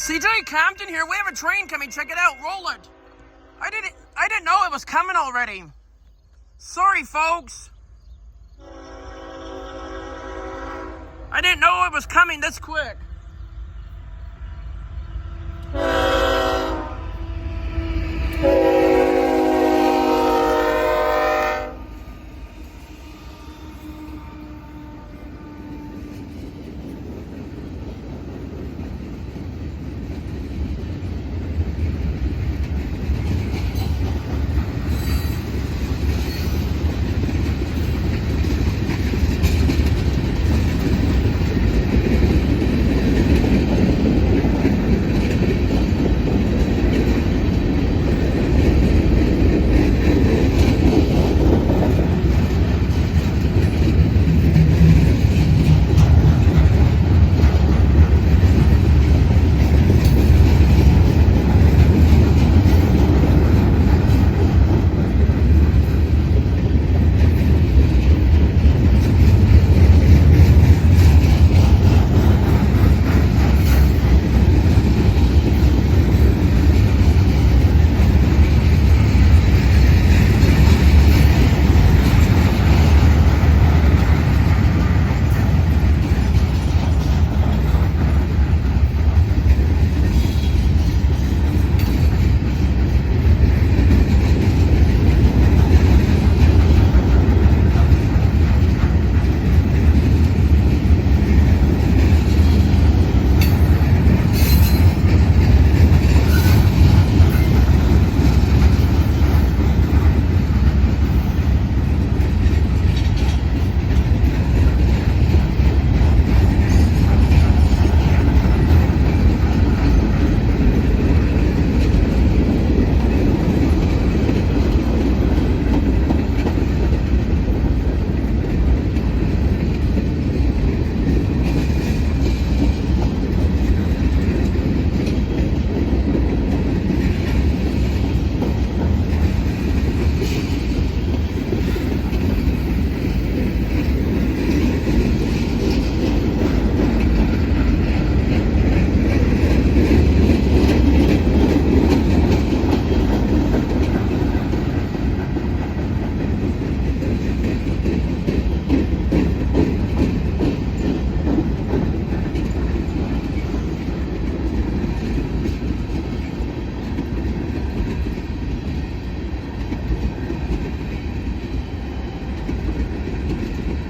CJ Compton here. We have a train coming. Check it out. Roll it. I didn't know it was coming already. Sorry, folks. I didn't know it was coming this quick.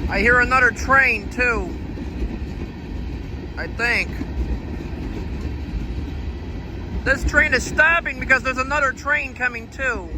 I hear another train too. I think. This train is stopping because there's another train coming too.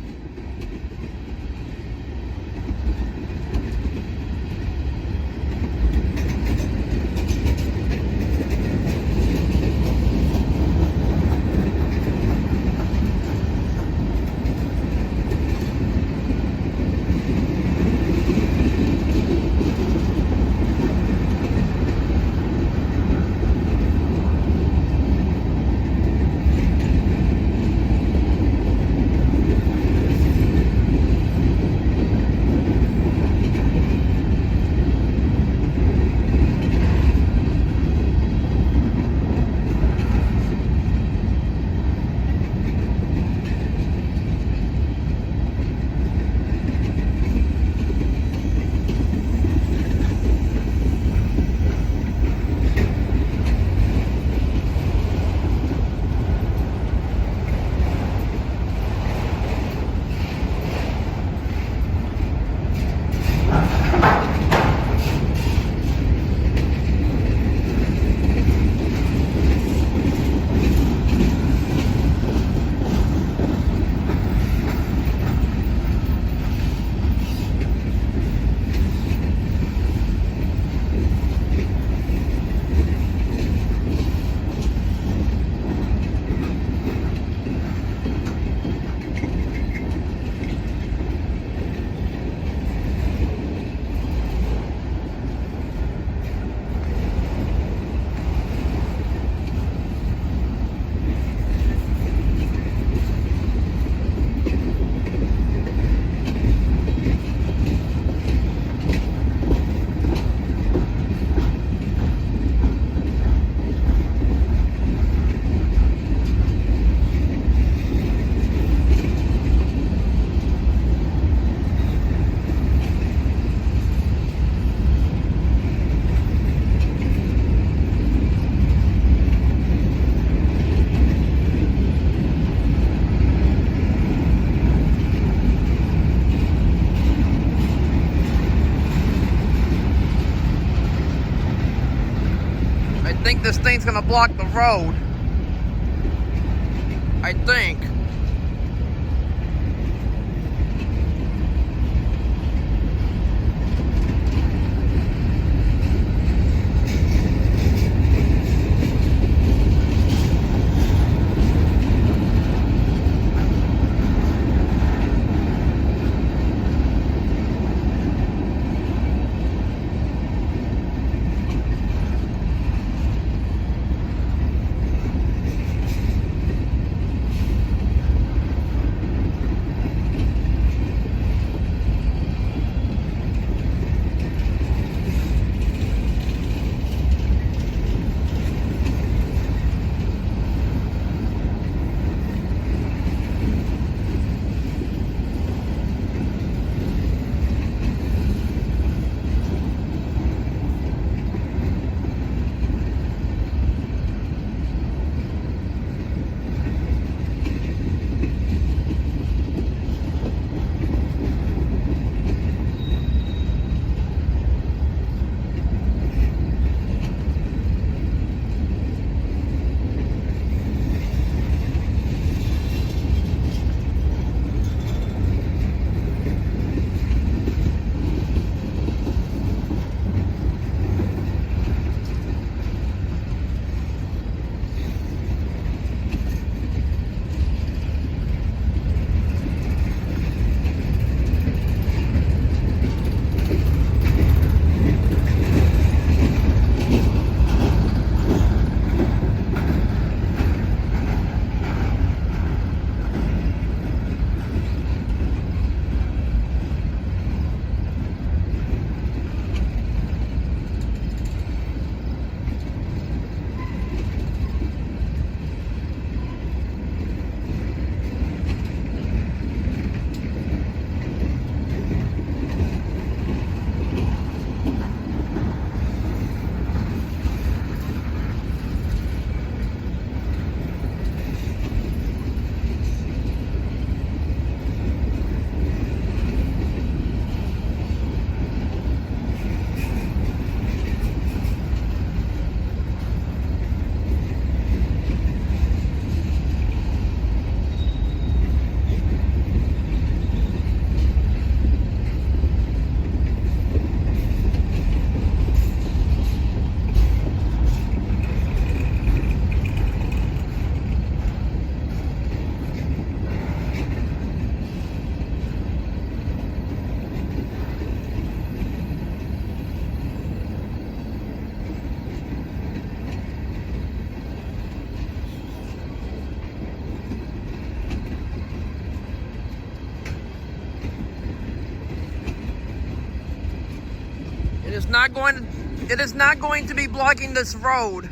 I think this thing's gonna block the road. I think. It is not going to be blocking this road.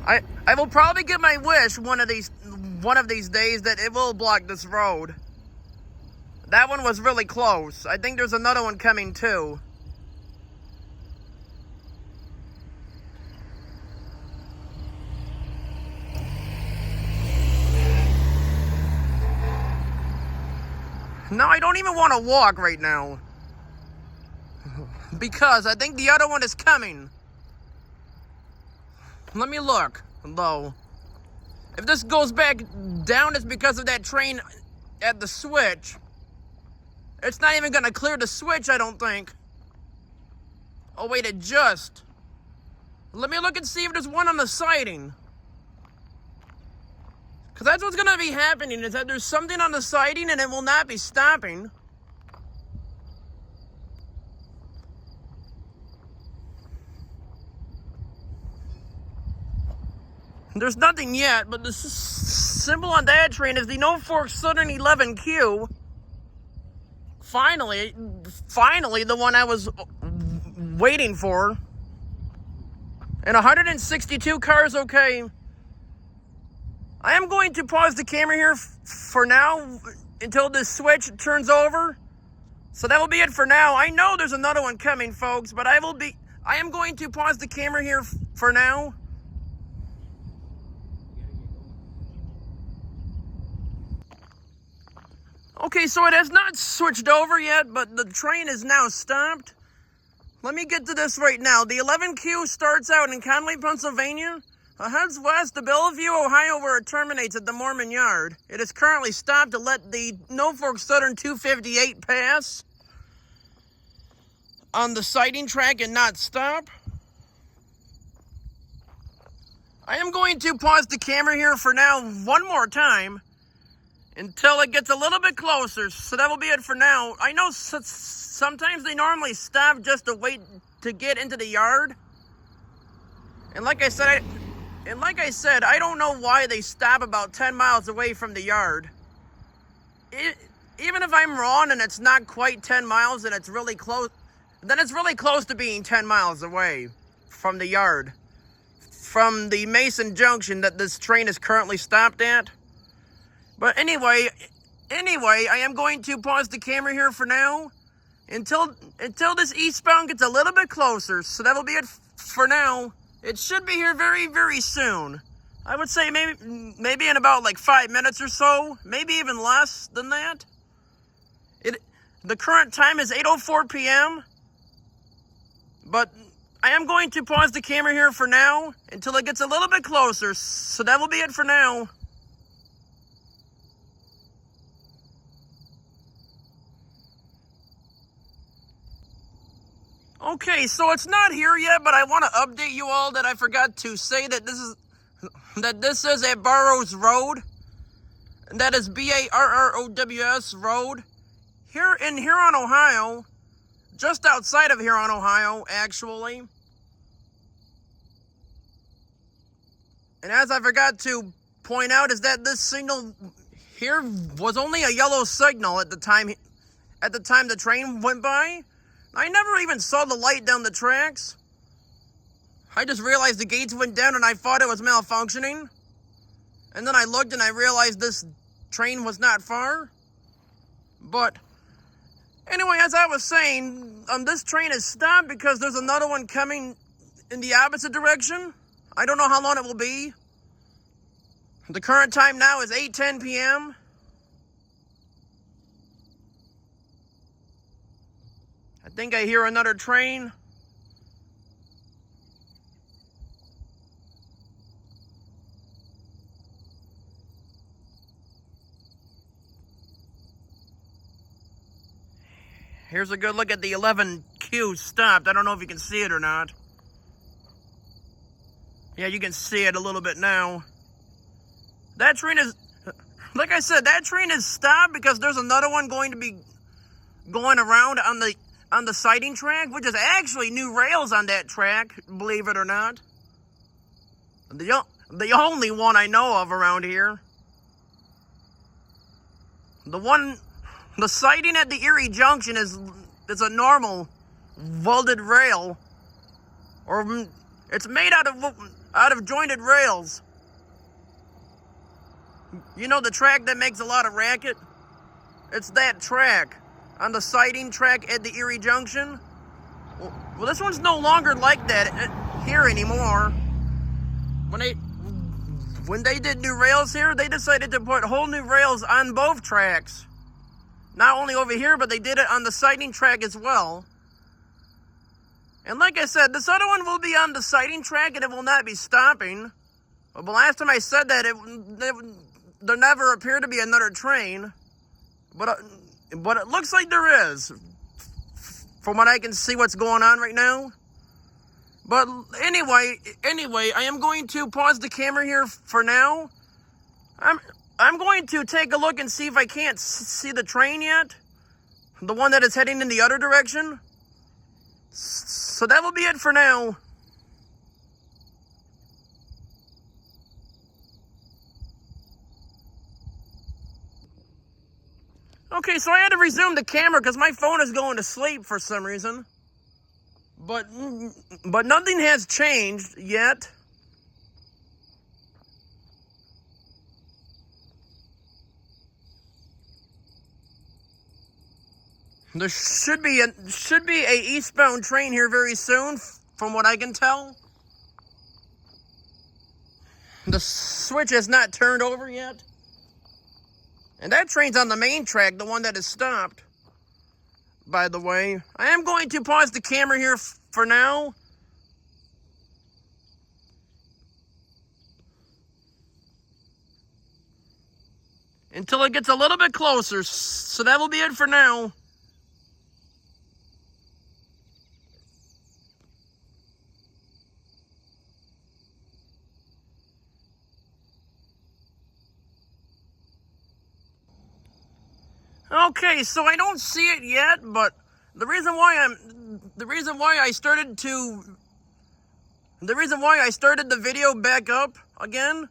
I will probably get my wish one of these days that it will block this road. That one was really close. I think there's another one coming too. No, I don't even want to walk right now. Because I think the other one is coming. Let me look, though. If this goes back down, it's because of that train at the switch. It's not even going to clear the switch, I don't think. Oh, wait, it just. Let me look and see if there's one on the siding. Because that's what's going to be happening, is that there's something on the siding and it will not be stopping. There's nothing yet, but the symbol on that train is the No Fork Southern 11Q. Finally, the one I was waiting for. And 162 cars, okay. I am going to pause the camera here for now until this switch turns over. So that will be it for now. I know there's another one coming, folks, but I am going to pause the camera here for now. Okay, so it has not switched over yet, but the train is now stopped. Let me get to this right now. The 11Q starts out in Conley, Pennsylvania, heads west to Bellevue, Ohio, where it terminates at the Mormon Yard. It is currently stopped to let the Norfolk Southern 258 pass on the siding track and not stop. I am going to pause the camera here for now one more time until it gets a little bit closer, so that will be it for now. I know sometimes they normally stop just to wait to get into the yard. And like I said, I don't know why they stop about 10 miles away from the yard. Even if I'm wrong and it's not quite 10 miles and it's really close, then it's really close to being 10 miles away from the yard. From the Mason Junction that this train is currently stopped at. But anyway, I am going to pause the camera here for now until this eastbound gets a little bit closer. So that'll be it for now. It should be here very, very soon. I would say maybe in about like 5 minutes or so, maybe even less than that. The current time is 8:04 p.m. But I am going to pause the camera here for now until it gets a little bit closer. So that will be it for now. Okay, so it's not here yet, but I want to update you all that I forgot to say that this is at Barrows Road. And that is Barrows Road. Here in Huron, Ohio, just outside of Huron, Ohio, actually. And as I forgot to point out is that this signal here was only a yellow signal at the time the train went by. I never even saw the light down the tracks. I just realized the gates went down and I thought it was malfunctioning. And then I looked and I realized this train was not far. But anyway, as I was saying, this train is stopped because there's another one coming in the opposite direction. I don't know how long it will be. The current time now is 8:10 p.m. I think I hear another train. Here's a good look at the 11Q stopped. I don't know if you can see it or not. Yeah, you can see it a little bit now. That train is, like I said, that train is stopped because there's another one going to be going around on the siding track, which is actually new rails on that track, believe it or not. The only one I know of around here. The siding at the Erie Junction is a normal welded rail, or it's made out of jointed rails. You know the track that makes a lot of racket? It's that track on the siding track at the Erie Junction. Well, this one's no longer like that here anymore. When they did new rails here, they decided to put whole new rails on both tracks. Not only over here, but they did it on the siding track as well. And like I said, this other one will be on the siding track and it will not be stopping. But the last time I said that, there never appeared to be another train. But it looks like there is, from what I can see what's going on right now. But anyway, I am going to pause the camera here for now. I'm going to take a look and see if I can't see the train yet. The one that is heading in the other direction. So that will be it for now. Okay, so I had to resume the camera because my phone is going to sleep for some reason. But nothing has changed yet. There should be a eastbound train here very soon, from what I can tell. The switch has not turned over yet. And that train's on the main track, the one that is stopped, by the way. I am going to pause the camera here for now. Until it gets a little bit closer. So that will be it for now. Okay, so I don't see it yet, but the reason why I started the video back up again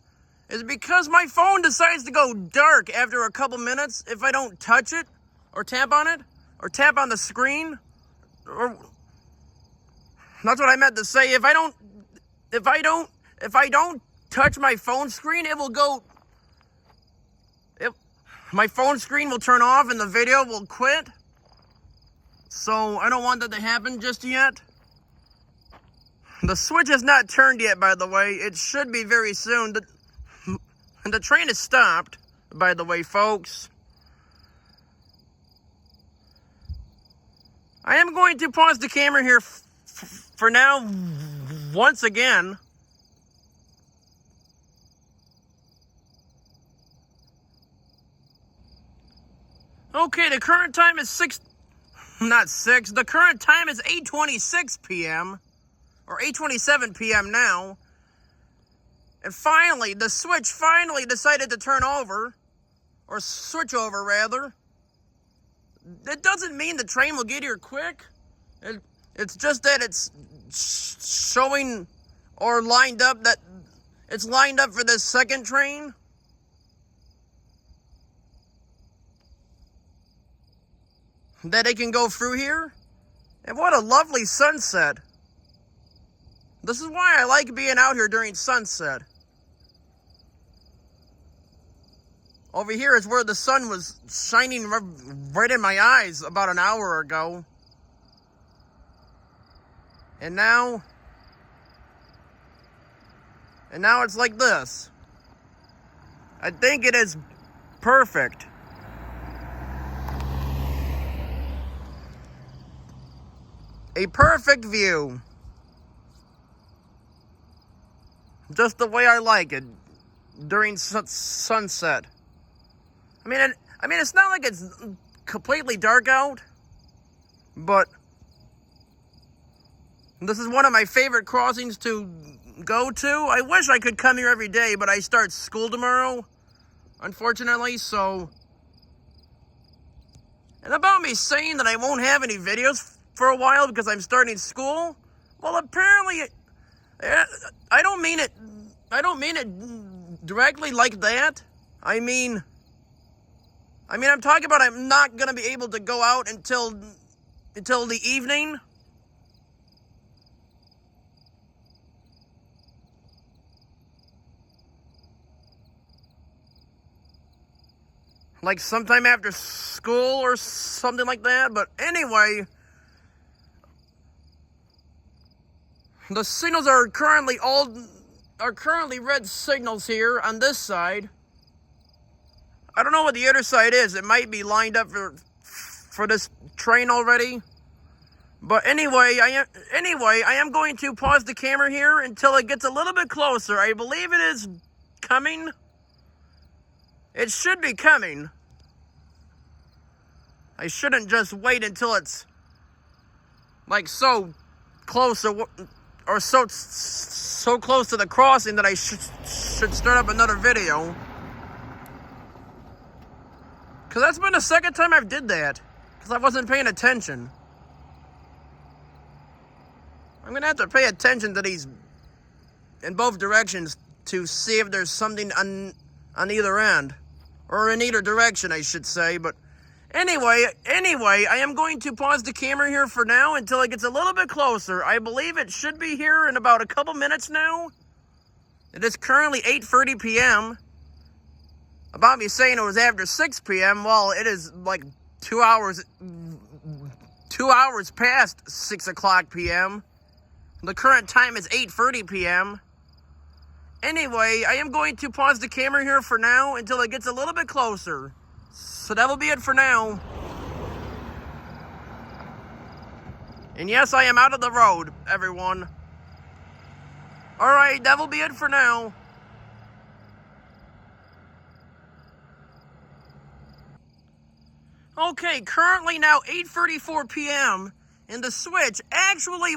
is because my phone decides to go dark after a couple minutes if I don't touch it or tap on it or tap on the screen. Or that's what I meant to say. If I don't touch my phone screen, it will go. My phone screen will turn off and the video will quit. So I don't want that to happen just yet. The switch is not turned yet, by the way. It should be very soon. And the train is stopped, by the way, folks. I am going to pause the camera here for now, once again. Okay, the current time is the current time is 8:26 p.m. or 8:27 p.m. now. And finally, the switch finally decided to turn over, or switch over rather. It doesn't mean the train will get here quick. It's just that it's showing or lined up that it's lined up for this second train. That it can go through here. And what a lovely sunset. This is why I like being out here during sunset. Over here is where the sun was shining right in my eyes about an hour ago. And now it's like this. I think it is perfect. A perfect view. Just the way I like it during sunset. I mean, it's not like it's completely dark out, but this is one of my favorite crossings to go to. I wish I could come here every day, but I start school tomorrow, unfortunately, so. And about me saying that I won't have any videos for a while because I'm starting school, well, apparently, I don't mean it directly like that. I mean, I'm talking about I'm not going to be able to go out until the evening. Like sometime after school or something like that. But anyway, the signals are currently red signals here on this side. I don't know what the other side is. It might be lined up for this train already. But anyway, I am going to pause the camera here until it gets a little bit closer. I believe it is coming. It should be coming. I shouldn't just wait until it's like so close or so close to the crossing that I should start up another video. Because that's been the second time I've did that. Because I wasn't paying attention. I'm going to have to pay attention to these in both directions to see if there's something on either end. Or in either direction, I should say. But anyway, I am going to pause the camera here for now until it gets a little bit closer. I believe it should be here in about a couple minutes now. It is currently 8:30 p.m. About me saying it was after 6 p.m., well, it is like 2 hours past 6 o'clock p.m. The current time is 8:30 p.m. Anyway, I am going to pause the camera here for now until it gets a little bit closer. So that will be it for now. And yes, I am out of the road, everyone. Alright, that will be it for now. Okay, currently now 8:34 p.m. and the switch actually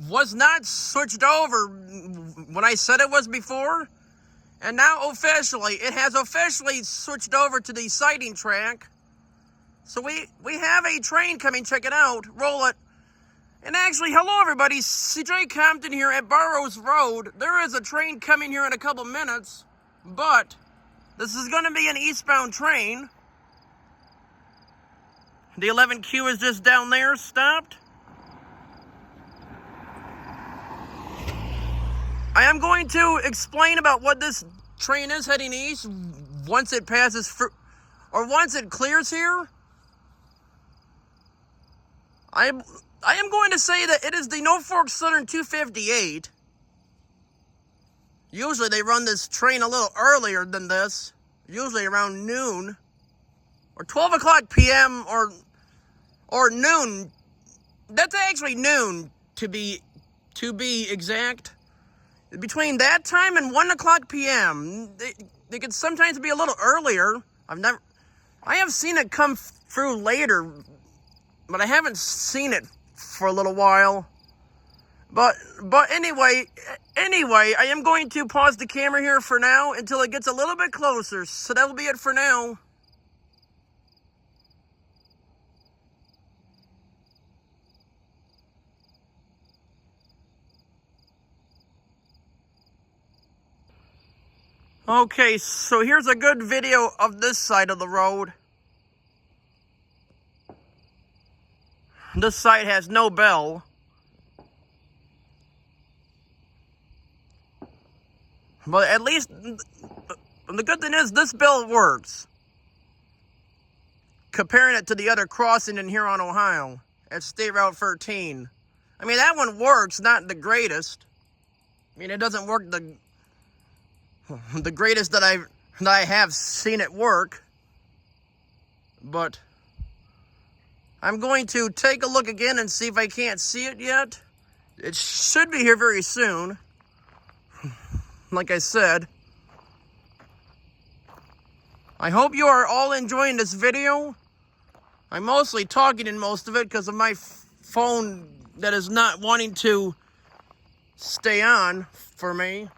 was not switched over when I said it was before. And now officially, it has officially switched over to the sighting track. So we have a train coming, check it out, roll it. And actually, hello everybody, CJ Compton here at Barrows Road. There is a train coming here in a couple minutes, but this is going to be an eastbound train. The 11Q is just down there, stopped. I am going to explain about what this train is heading east once it passes or once it clears here. I am going to say that it is the Norfolk Southern 258. Usually they run this train a little earlier than this, usually around noon or 12 o'clock p.m. or noon. That's actually noon to be exact. Between that time and 1 o'clock p.m. They could sometimes be a little earlier. I have seen it come through later, but I haven't seen it for a little while. But anyway, I am going to pause the camera here for now until it gets a little bit closer. So that will be it for now. Okay, so here's a good video of this side of the road. This side has no bell. But at least, the good thing is this bell works. Comparing it to the other crossing in Huron, Ohio, at State Route 13. I mean, that one works, not the greatest. I mean, it doesn't work the greatest that I have seen it work. But I'm going to take a look again and see if I can't see it yet. It should be here very soon. Like I said. I hope you are all enjoying this video. I'm mostly talking in most of it because of my phone that is not wanting to stay on for me.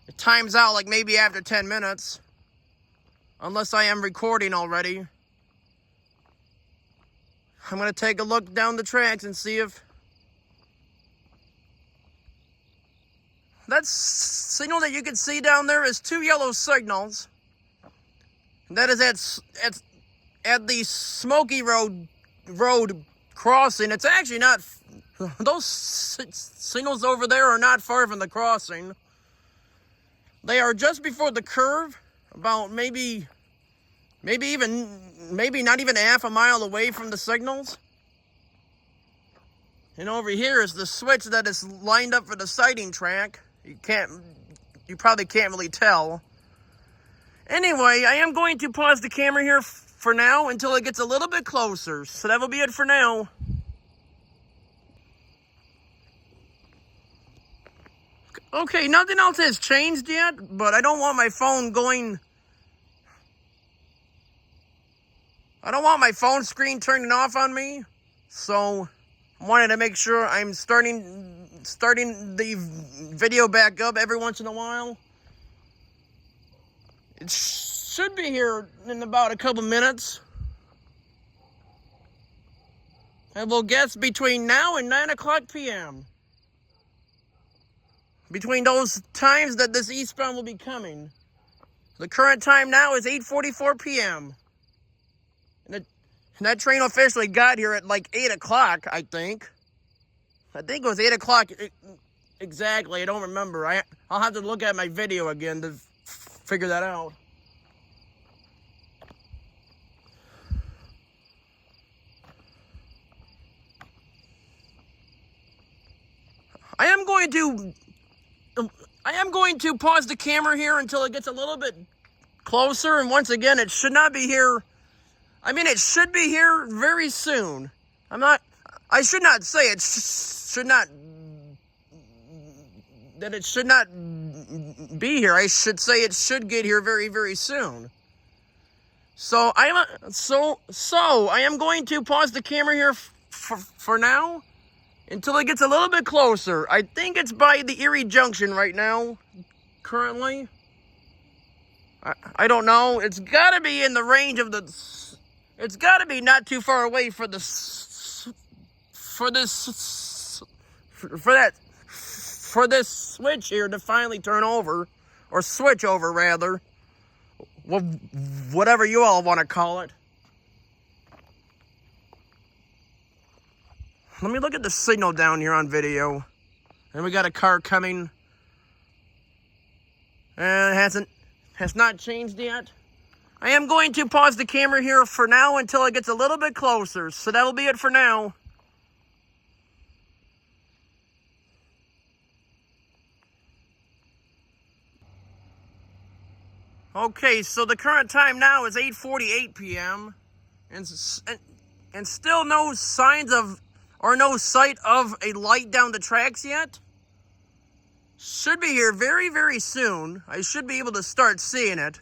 It times out like maybe after 10 minutes. Unless I am recording already. I'm going to take a look down the tracks and see if that signal that you can see down there is 2 yellow signals. That is at the Smoky Road crossing. It's actually not, those signals over there are not far from the crossing. They are just before the curve, about maybe not even half a mile away from the signals. And over here is the switch that is lined up for the sighting track. You probably can't really tell. Anyway, I am going to pause the camera here for now until it gets a little bit closer. So that will be it for now. Okay, nothing else has changed yet, but I don't want my phone going... I don't want my phone screen turning off on me, so I wanted to make sure I'm starting the video back up every once in a while. It should be here in about a couple minutes. I will guess between now and 9 o'clock p.m. Between those times that this eastbound will be coming. The current time now is 8:44 p.m. And that train officially got here at like 8 o'clock, I think. I think it was 8 o'clock exactly. I don't remember. I'll have to look at my video again to figure that out. I am going to pause the camera here until it gets a little bit closer, and once again, it should not be here. I mean, it should be here very soon. I should not say it should not, that it should not be here. I should say it should get here very, very soon. So I am going to pause the camera here for now until it gets a little bit closer. I think it's by the Erie Junction right now, currently. I don't know. It's got to be in the range of the. It's got to be not too far away for this switch here to finally turn over, or switch over rather. Well, whatever you all want to call it. Let me look at the signal down here on video. And we got a car coming. And it has not changed yet. I am going to pause the camera here for now until it gets a little bit closer. So that'll be it for now. Okay, so the current time now is 8:48 p.m. And still no signs of, or no sight of a light down the tracks yet. Should be here very, very soon. I should be able to start seeing it.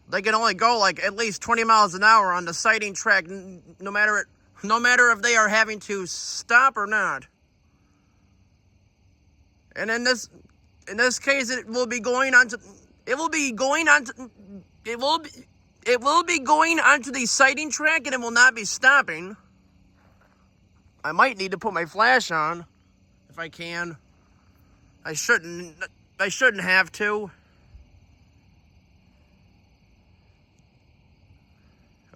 They can only go like at least 20 miles an hour on the sighting track, no matter if they are having to stop or not. And in this case, it will be going onto the sighting track, and it will not be stopping. I might need to put my flash on if I can. I shouldn't have to.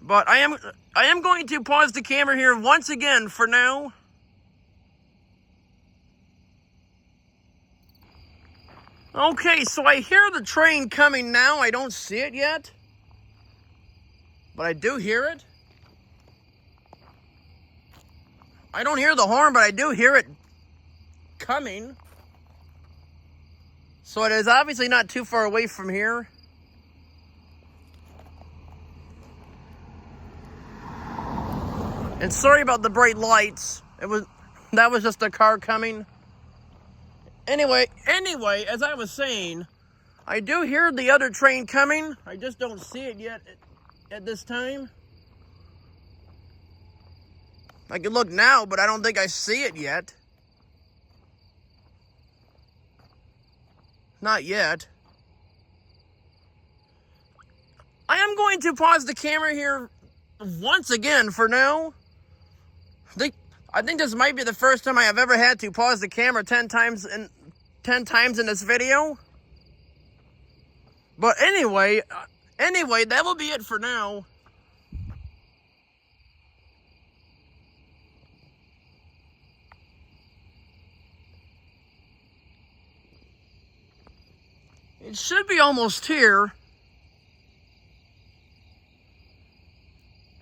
But I am going to pause the camera here once again for now. Okay, so I hear the train coming now. I don't see it yet, but I do hear it. I don't hear the horn, but I do hear it coming. So it is obviously not too far away from here. And sorry about the bright lights. That was just a car coming. Anyway, as I was saying, I do hear the other train coming. I just don't see it yet at this time. I can look now, but I don't think I see it yet. Not yet. I am going to pause the camera here once again for now. I think this might be the first time I have ever had to pause the camera 10 times in this video. But anyway, that will be it for now. It should be almost here.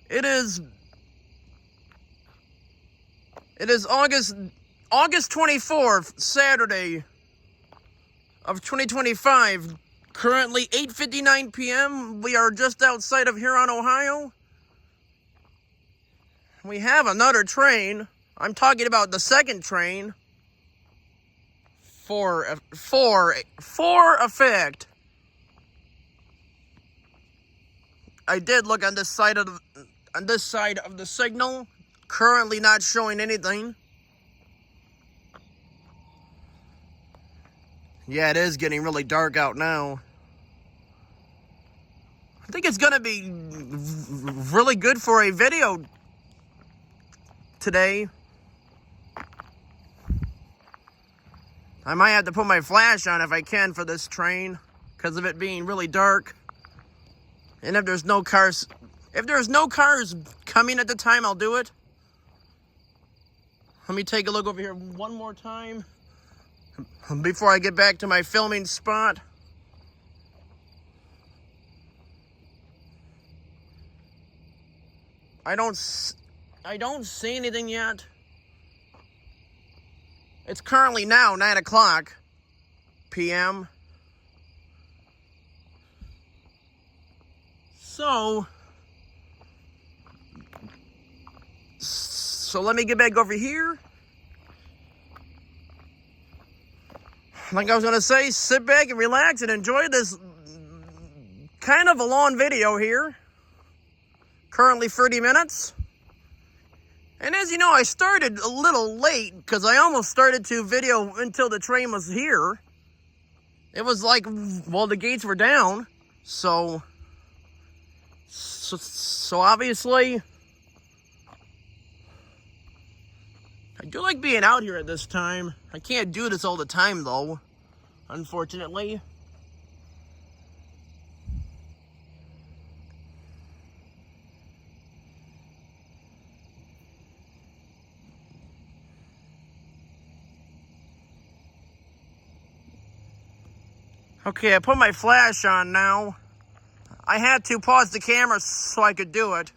It is August 24th, Saturday of 2025. Currently 8:59 p.m. We are just outside of Huron, Ohio. We have another train. I'm talking about the second train. For effect. I did look on this side of the signal. Currently not showing anything. Yeah, it is getting really dark out now. I think it's gonna be really good for a video today. I might have to put my flash on if I can for this train, because of it being really dark. And if there's no cars coming at the time, I'll do it. Let me take a look over here one more time before I get back to my filming spot. I don't see anything yet. It's currently now 9 o'clock p.m. So let me get back over here. Like I was gonna say, sit back and relax and enjoy this kind of a long video here. Currently 30 minutes. And as you know, I started a little late because I almost started to video until the train was here. It was like, well, the gates were down. So obviously, I do like being out here at this time. I can't do this all the time though, unfortunately. Okay, I put my flash on now. I had to pause the camera so I could do it.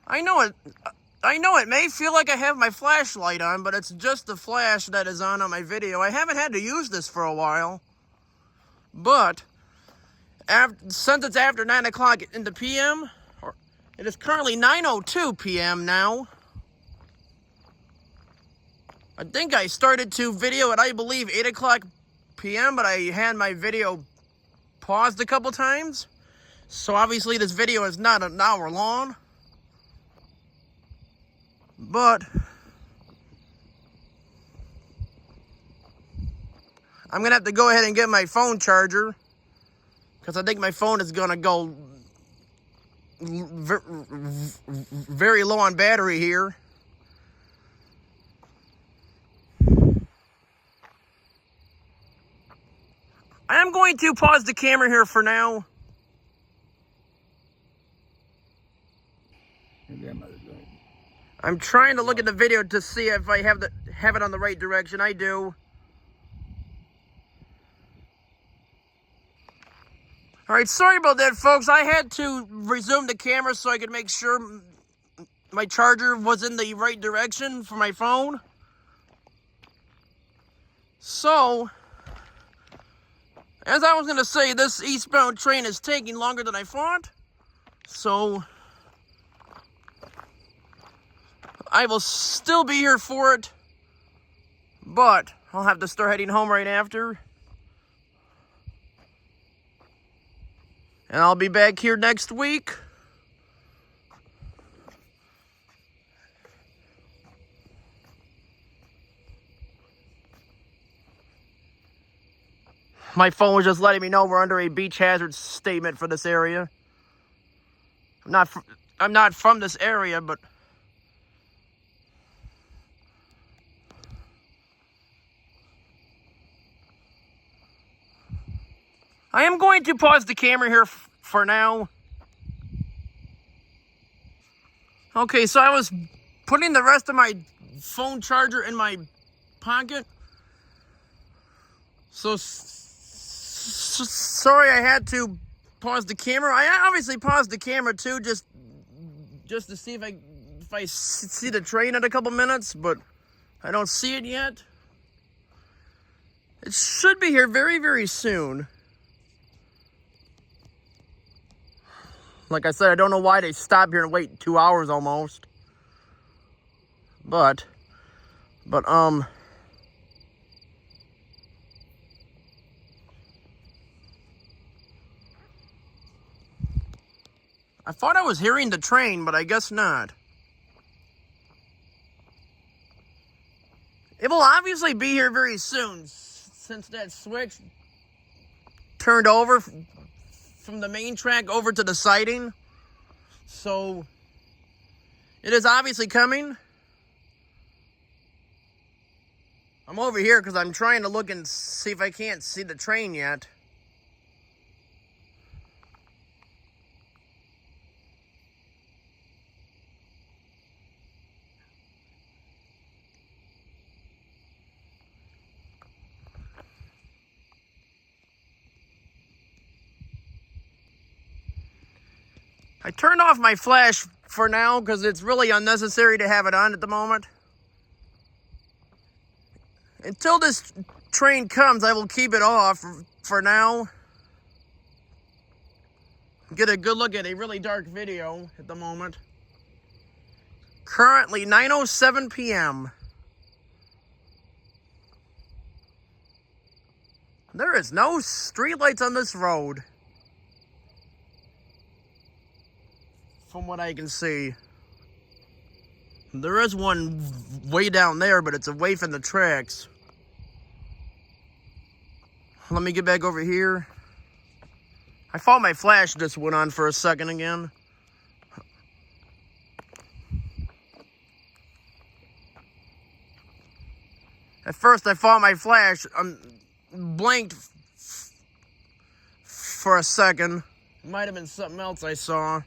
I know it may feel like I have my flashlight on, but it's just the flash that is on my video. I haven't had to use this for a while. But since it's after 9 o'clock in the p.m., it is currently 9:02 p.m. now. I think I started to video at, I believe, 8 o'clock p.m., but I had my video paused a couple times. So obviously this video is not an hour long. But I'm going to have to go ahead and get my phone charger, because I think my phone is going to go very low on battery here. I am going to pause the camera here for now. I'm trying to look at the video to see if I have it on the right direction. I do. All right, sorry about that, folks. I had to resume the camera so I could make sure my charger was in the right direction for my phone. So, as I was going to say, this eastbound train is taking longer than I thought. So, I will still be here for it, but I'll have to start heading home right after. And I'll be back here next week. My phone was just letting me know we're under a beach hazard statement for this area. I'm not from this area, but I am going to pause the camera here for now. Okay, so I was putting the rest of my phone charger in my pocket. So sorry I had to pause the camera. I obviously paused the camera too, just to see if I see the train in a couple minutes, but I don't see it yet. It should be here very, very soon. Like I said, I don't know why they stop here and wait 2 hours almost. But I thought I was hearing the train, but I guess not. It will obviously be here very soon, since that switch turned over from the main track over to the siding. So it is obviously coming. I'm over here because I'm trying to look and see if I can't see the train yet. I turned off my flash for now because it's really unnecessary to have it on at the moment. Until this train comes, I will keep it off for now. get a good look at a really dark video at the moment. Currently 9:07 p.m. There is no streetlights on this road, from what I can see. There is one way down there, but it's away from the tracks. Let me get back over here. I thought my flash just went on for a second again. At first, I thought my flash blinked for a second. Might have been something else I saw.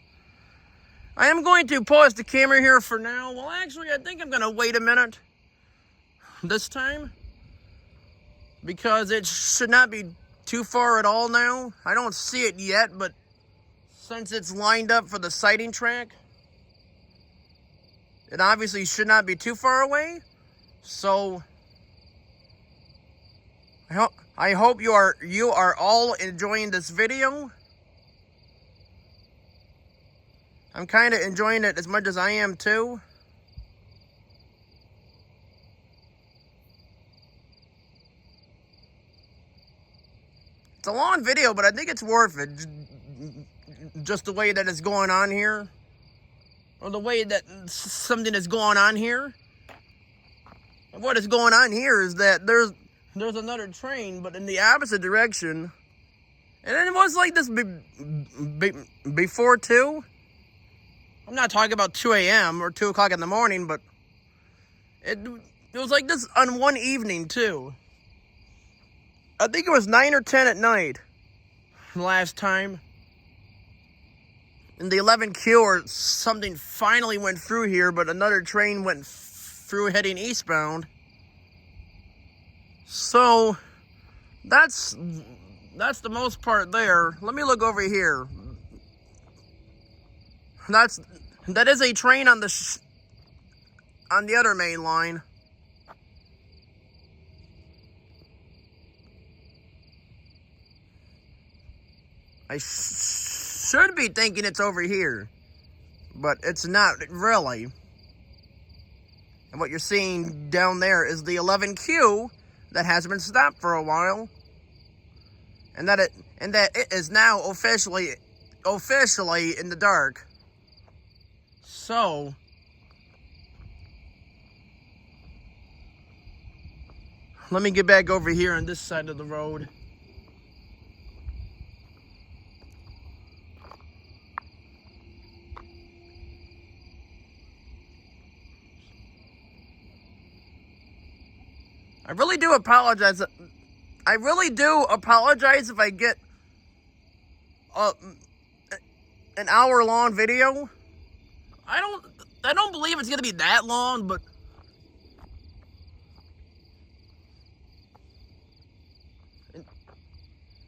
I am going to pause the camera here for now. Well, actually, I think I'm going to wait a minute this time, because it should not be too far at all now. I don't see it yet, but since it's lined up for the sighting track, it obviously should not be too far away. So I hope you are all enjoying this video. I'm kind of enjoying it as much as I am too. It's a long video, but I think it's worth it. Just the way that it's going on here, or the way that something is going on here. And what is going on here is that there's another train, but in the opposite direction. And it was like this before too. I'm not talking about 2 a.m. or 2 o'clock in the morning, but it was like this on one evening too. I think it was 9 or 10 at night last time. In the 11Q or something finally went through here, but another train went through heading eastbound. So that's the most part there. Let me look over here. That is a train on the other main line. I should be thinking it's over here, but it's not really. And what you're seeing down there is the 11Q that has been stopped for a while, and that it is now officially in the dark. So let me get back over here on this side of the road. I really do apologize. I really do apologize if I get an hour-long video. I don't believe it's gonna be that long, but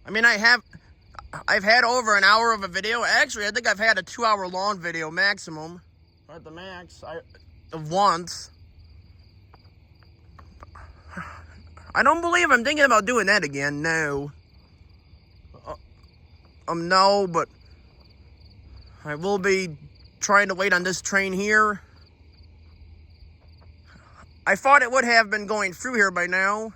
I mean, I've had over an hour of a video. Actually, I think I've had a 2-hour-long video maximum, at the max. Once. I don't believe I'm thinking about doing that again. No. No, but I will be trying to wait on this train here. I thought it would have been going through here by now.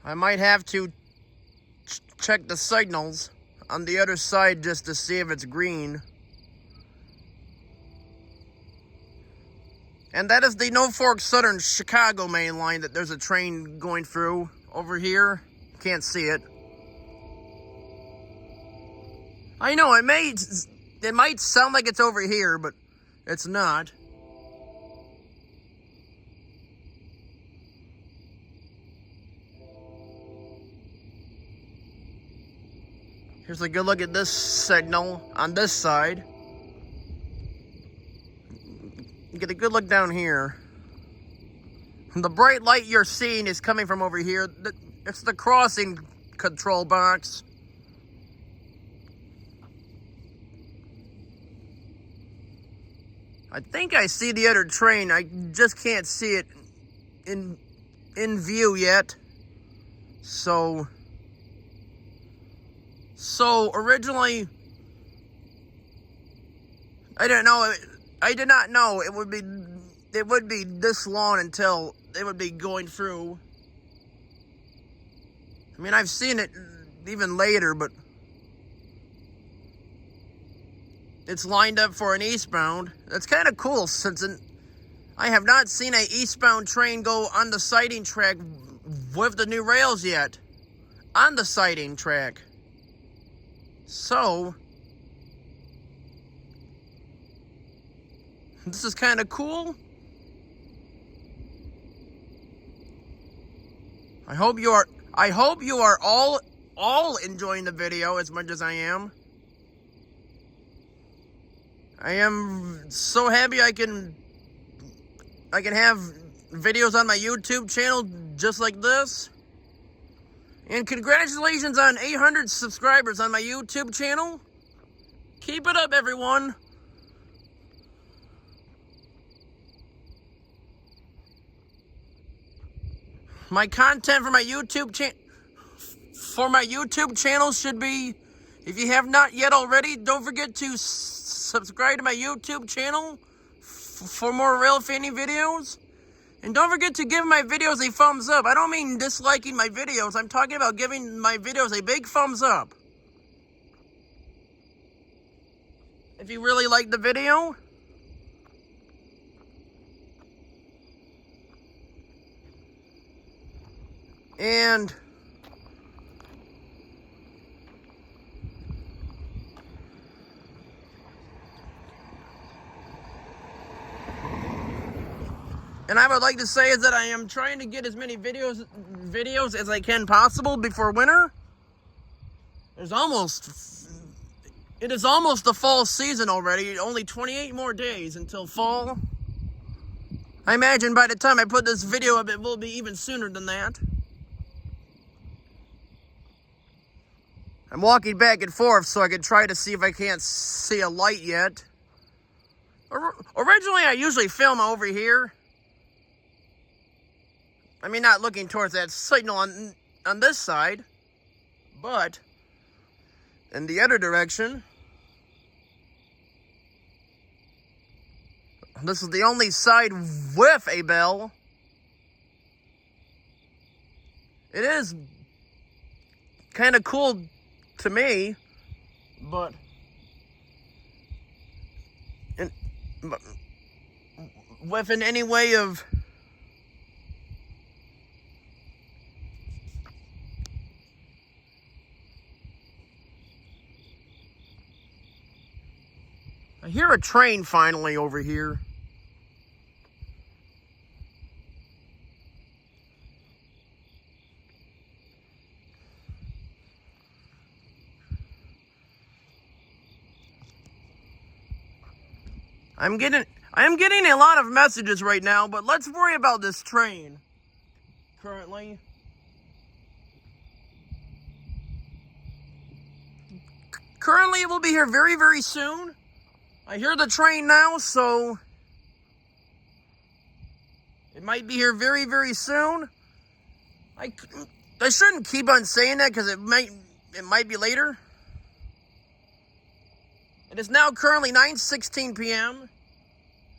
I might have to check the signals on the other side just to see if it's green. And that is the Norfolk Southern Chicago main line that there's a train going through over here. Can't see it. I know it might sound like it's over here, but it's not. Here's a good look at this signal on this side. Get a good look down here. The bright light you're seeing is coming from over here. It's the crossing control box. I think I see the other train. I just can't see it in view yet. So originally, I did not know it would be this long until it would be going through. I mean, I've seen it even later, but it's lined up for an eastbound. That's kind of cool, since I have not seen an eastbound train go on the siding track with the new rails yet. On the siding track. So, this is kind of cool. I hope you are all enjoying the video as much as I am. I am so happy I can have videos on my YouTube channel just like this. And congratulations on 800 subscribers on my YouTube channel. Keep it up, everyone. My content for my YouTube channel should be, if you have not yet already, don't forget to subscribe to my YouTube channel for more rail fanning videos. And don't forget to give my videos a thumbs up. I don't mean disliking my videos. I'm talking about giving my videos a big thumbs up. If you really like the video. And I would like to say is that I am trying to get as many videos as I can possible before winter. It is almost the fall season already. Only 28 more days until fall. I imagine by the time I put this video up, it will be even sooner than that. I'm walking back and forth so I can try to see if I can't see a light yet. Originally, I usually film over here. I mean, not looking towards that signal on this side, but in the other direction. This is the only side with a bell. It is kind of cool to me, but within any way of I hear a train finally over here. I'm getting a lot of messages right now, but let's worry about this train currently. Currently, it will be here very, very soon. I hear the train now, so it might be here very, very soon. I shouldn't keep on saying that because it might be later. It is now currently 9:16 p.m.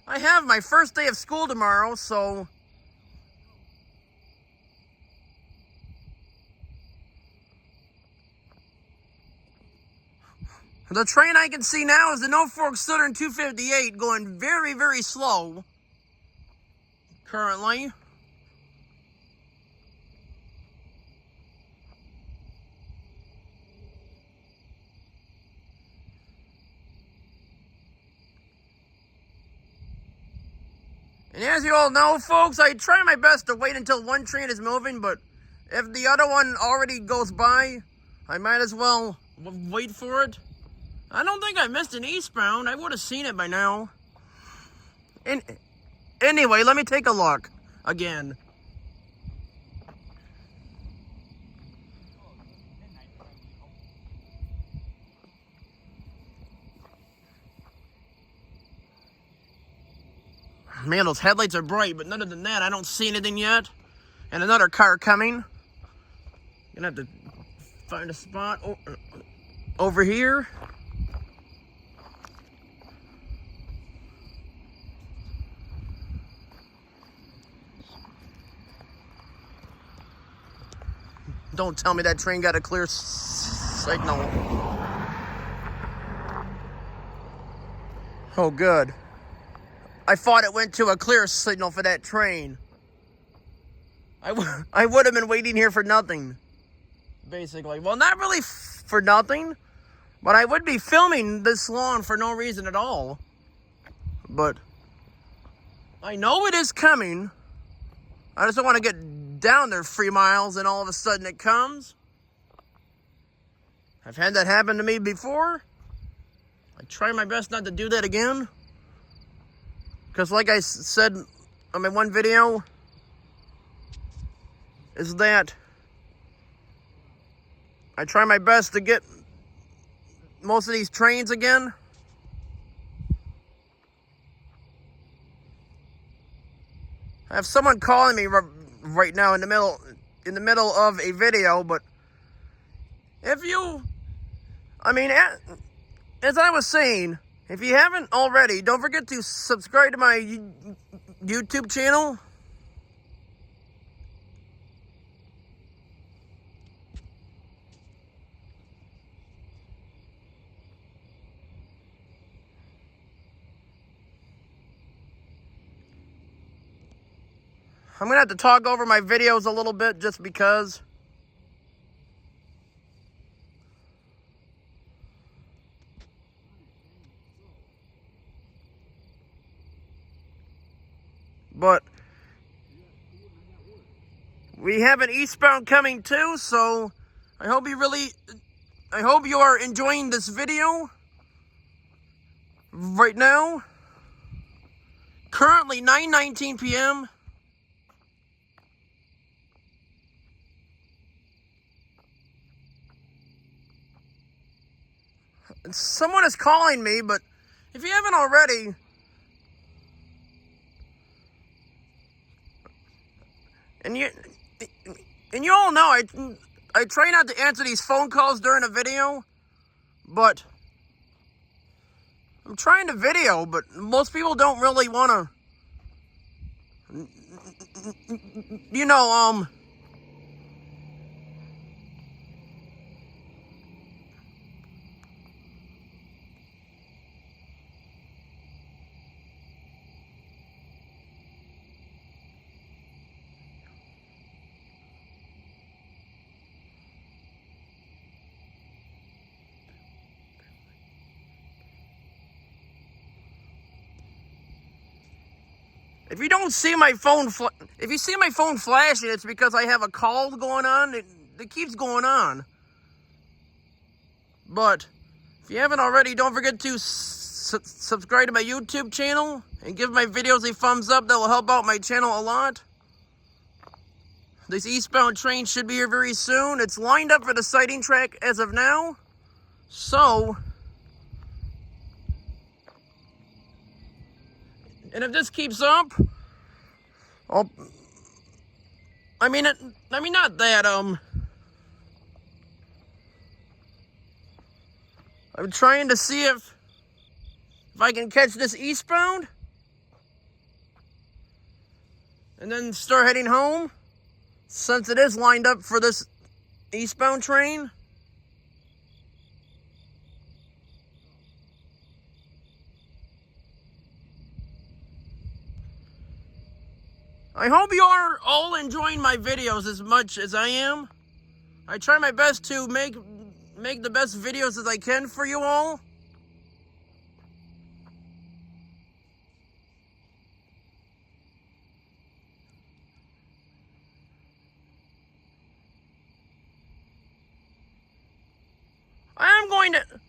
I have my first day of school tomorrow, so the train I can see now is the Norfolk Southern 258 going very, very slow currently. And as you all know, folks, I try my best to wait until one train is moving, but if the other one already goes by, I might as well wait for it. I don't think I missed an eastbound. I would have seen it by now. Anyway, let me take a look again. Man, those headlights are bright, but other than that, I don't see anything yet. And another car coming. Gonna have to find a spot over here. Don't tell me that train got a clear signal. Oh, good. I thought it went to a clear signal for that train. I would have been waiting here for nothing, basically. Well, not really for nothing, but I would be filming this long for no reason at all. But I know it is coming. I just don't want to get down there 3 miles and all of a sudden it comes. I've had that happen to me before. I try my best not to do that again. Because like I said on my one video, is that I try my best to get most of these trains again. I have someone calling me right now in the middle of a video, but if you, as I was saying, if you haven't already, don't forget to subscribe to my YouTube channel. I'm going to have to talk over my videos a little bit just because. But we have an eastbound coming too, so I hope you are enjoying this video right now. Currently 9:19 p.m. Someone is calling me, but if you haven't already, and you all know I try not to answer these phone calls during a video, but I'm trying to video, but most people don't really want to, if you don't see my phone, if you see my phone flashing, it's because I have a call going on. It keeps going on. But if you haven't already, don't forget to subscribe to my YouTube channel and give my videos a thumbs up. That will help out my channel a lot. This eastbound train should be here very soon. It's lined up for the sighting track as of now. So, and if this keeps up, not that, I'm trying to see if I can catch this eastbound and then start heading home, since it is lined up for this eastbound train. I hope you are all enjoying my videos as much as I am. I try my best to make the best videos as I can for you all.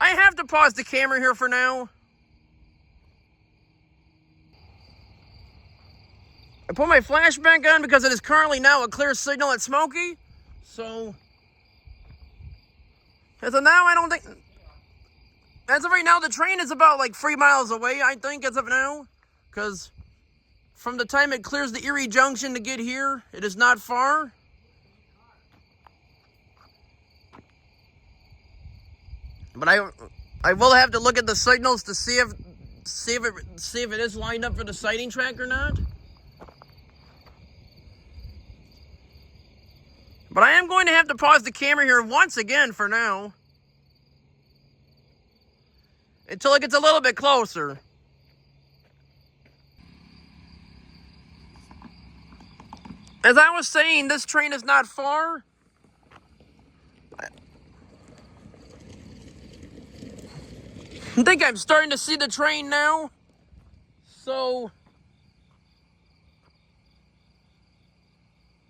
I have to pause the camera here for now. I put my flashback on because it is currently now a clear signal at Smoky. So, as of now, I don't think, as of right now, the train is about like 3 miles away, I think, as of now. Because from the time it clears the Erie Junction to get here, it is not far. But I will have to look at the signals to see if it is lined up for the sighting track or not. But I am going to have to pause the camera here once again for now, until it gets a little bit closer. As I was saying, this train is not far. I think I'm starting to see the train now. So,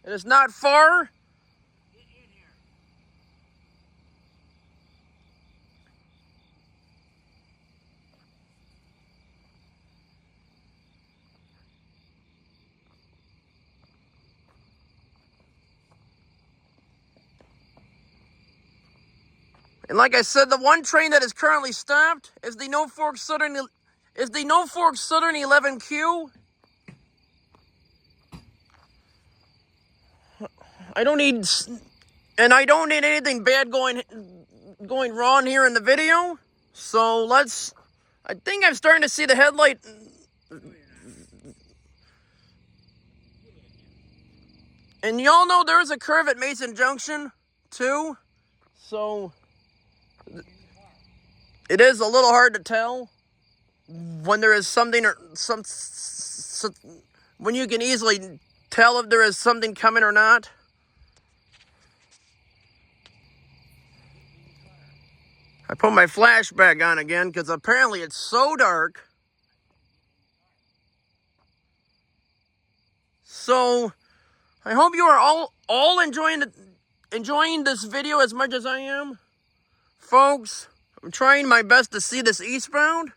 it is not far. And like I said, the one train that is currently stopped is the Norfolk Southern 11Q. I don't need anything bad going wrong here in the video. So I think I'm starting to see the headlight. And y'all know there is a curve at Mason Junction too. So it is a little hard to tell when there is something or when you can easily tell if there is something coming or not. I put my flashback on again because apparently it's so dark. So I hope you are all enjoying this video as much as I am. Folks, I'm trying my best to see this eastbound.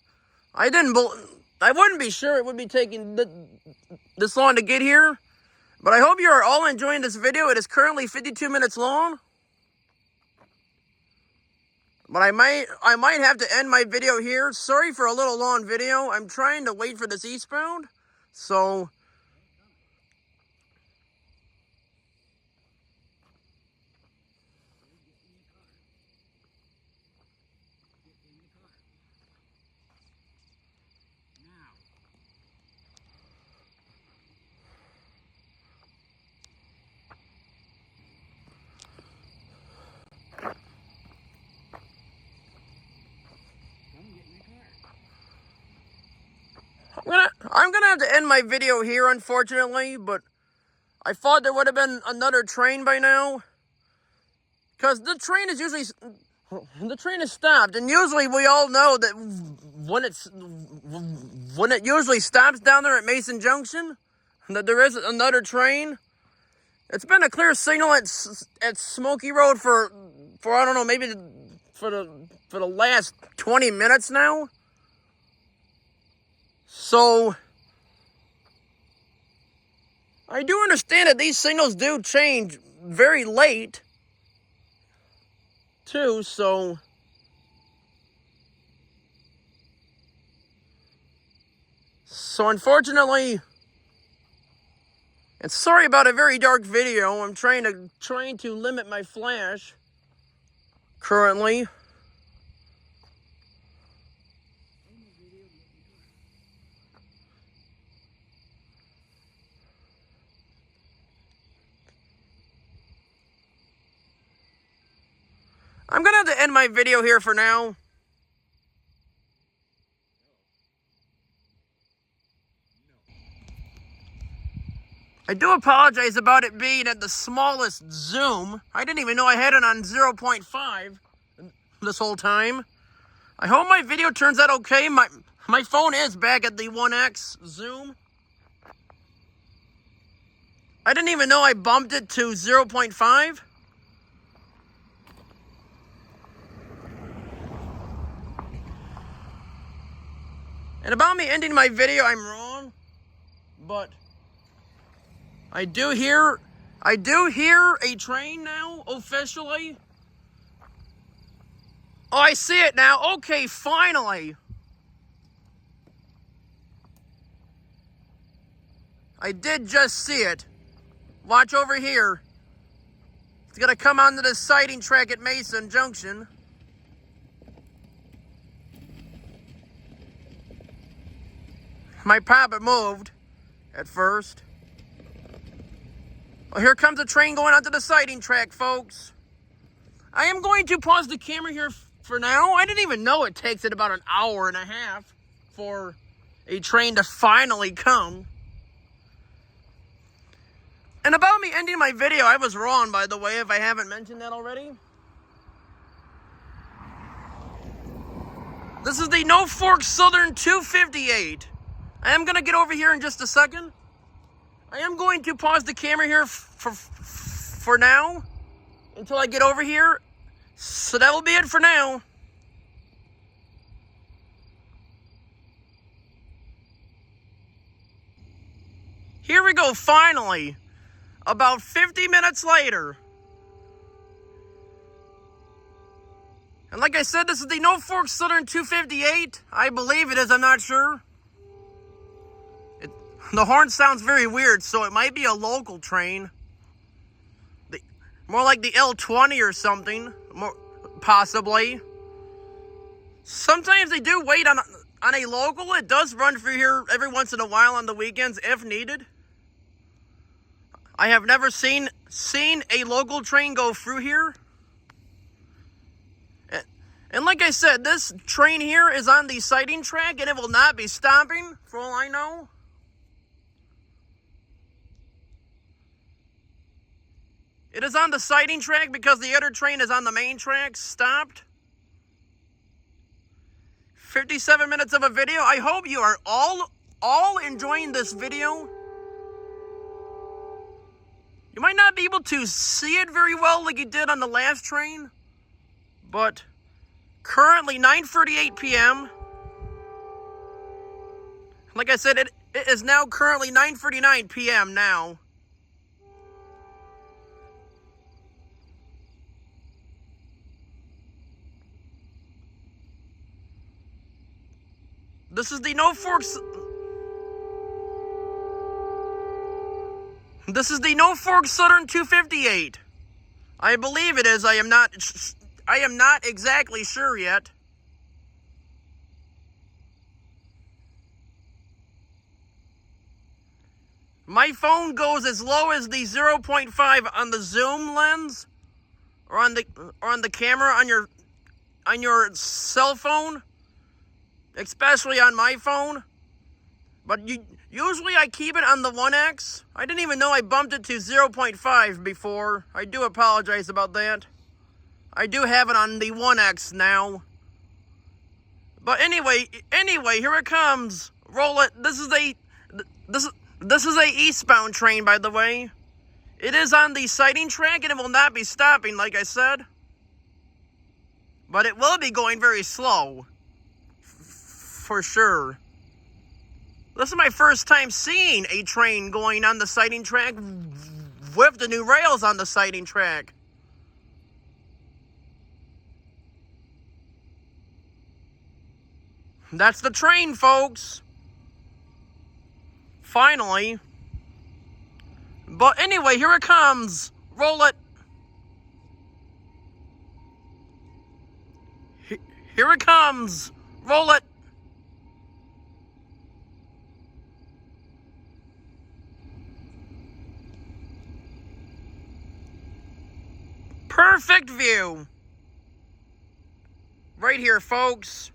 I wouldn't be sure it would be taking this long to get here. But I hope you are all enjoying this video. It is currently 52 minutes long. But I might have to end my video here. Sorry for a little long video. I'm trying to wait for this eastbound. So I'm gonna have to end my video here, unfortunately, but I thought there would have been another train by now. Because the train is stopped, and usually we all know that when it usually stops down there at Mason Junction, that there is another train. It's been a clear signal at Smoky Road for I don't know, maybe for the last 20 minutes now. So I do understand that these signals do change very late too, so unfortunately, and sorry about a very dark video. I'm trying to limit my flash currently. I'm gonna have to end my video here for now. I do apologize about it being at the smallest zoom. I didn't even know I had it on 0.5 this whole time. I hope my video turns out okay. My phone is back at the 1x zoom. I didn't even know I bumped it to 0.5. And about me ending my video, I'm wrong. But I do hear a train now, officially. Oh, I see it now. Okay, finally. I did just see it. Watch over here. It's gonna come onto the siding track at Mason Junction. My papa moved at first. Well, here comes a train going onto the siding track, folks. I am going to pause the camera here for now. I didn't even know it takes it about an hour and a half for a train to finally come. And about me ending my video, I was wrong, by the way, if I haven't mentioned that already. This is the Norfolk Southern 258. I am going to get over here in just a second. I am going to pause the camera here for now until I get over here. So that will be it for now. Here we go, finally. About 50 minutes later. And like I said, this is the Norfolk Southern 258. I believe it is, I'm not sure. The horn sounds very weird, so it might be a local train. More like the L20 or something, possibly. Sometimes they do wait on a local. It does run through here every once in a while on the weekends if needed. I have never seen a local train go through here. And like I said, this train here is on the siding track and it will not be stopping, for all I know. It is on the siding track because the other train is on the main track, stopped. 57 minutes of a video. I hope you are all enjoying this video. You might not be able to see it very well like you did on the last train, but currently 9:38 p.m. Like I said, it is now currently 9:39 p.m. now. This is the Norfolk Southern 258. I believe it is. I am not exactly sure yet. My phone goes as low as the 0.5 on the zoom lens or on the camera on your cell phone. Especially on my phone. But usually I keep it on the 1X. I didn't even know I bumped it to 0.5 before. I do apologize about that. I do have it on the 1X now. But anyway, here it comes. Roll it. This is a eastbound train, by the way. It is on the siding track and it will not be stopping, like I said. But it will be going very slow. For sure. This is my first time seeing a train going on the siding track with the new rails on the siding track. That's the train, folks. Finally. But anyway, here it comes. Roll it. Here it comes. Roll it. Perfect view. Right here, folks.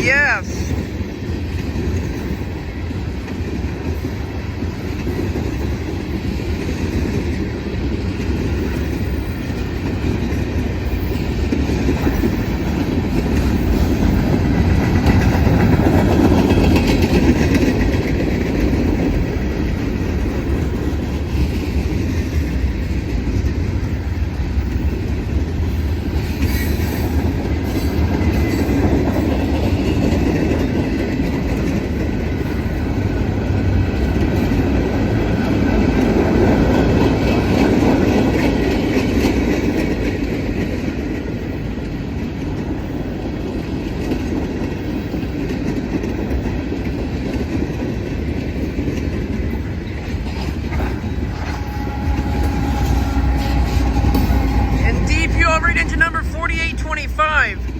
yes. Right into number 4825.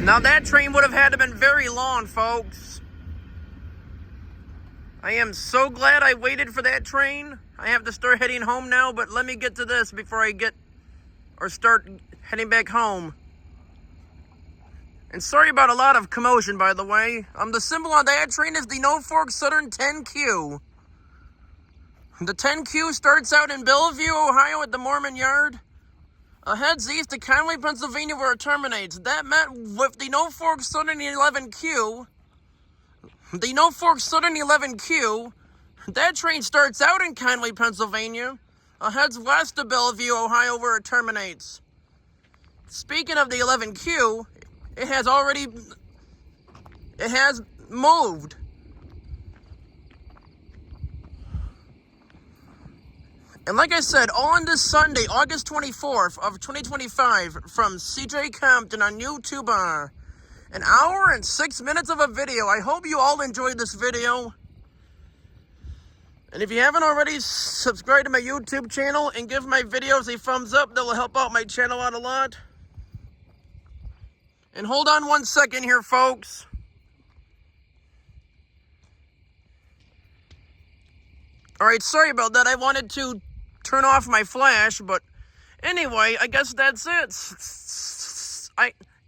Now that train would have had to been very long, folks. I am so glad I waited for that train. I have to start heading home now, but let me get to this before I start heading back home. And sorry about a lot of commotion, by the way. The symbol on that train is the Norfolk Southern 10Q. The 10Q starts out in Bellevue, Ohio at the Mormon Yard. Heads east to Conway, Pennsylvania, where it terminates. That meant with the Norfolk Southern 11Q, that train starts out in Conway, Pennsylvania, heads west to Bellevue, Ohio, where it terminates. Speaking of the 11Q, it has moved. And like I said, on this Sunday, August 24th of 2025, from CJ Compton on YouTube, an hour and 6 minutes of a video. I hope you all enjoyed this video. And if you haven't already, subscribe to my YouTube channel and give my videos a thumbs up. That will help out my channel out a lot. And hold on 1 second here, folks. Alright, sorry about that. I wanted to turn off my flash, but anyway, I guess that's it.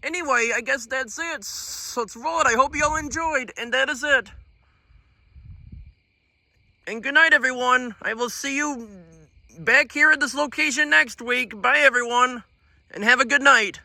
Anyway, I guess that's it. So let's roll it. I hope you all enjoyed, and that is it. And good night, everyone. I will see you back here at this location next week. Bye, everyone, and have a good night.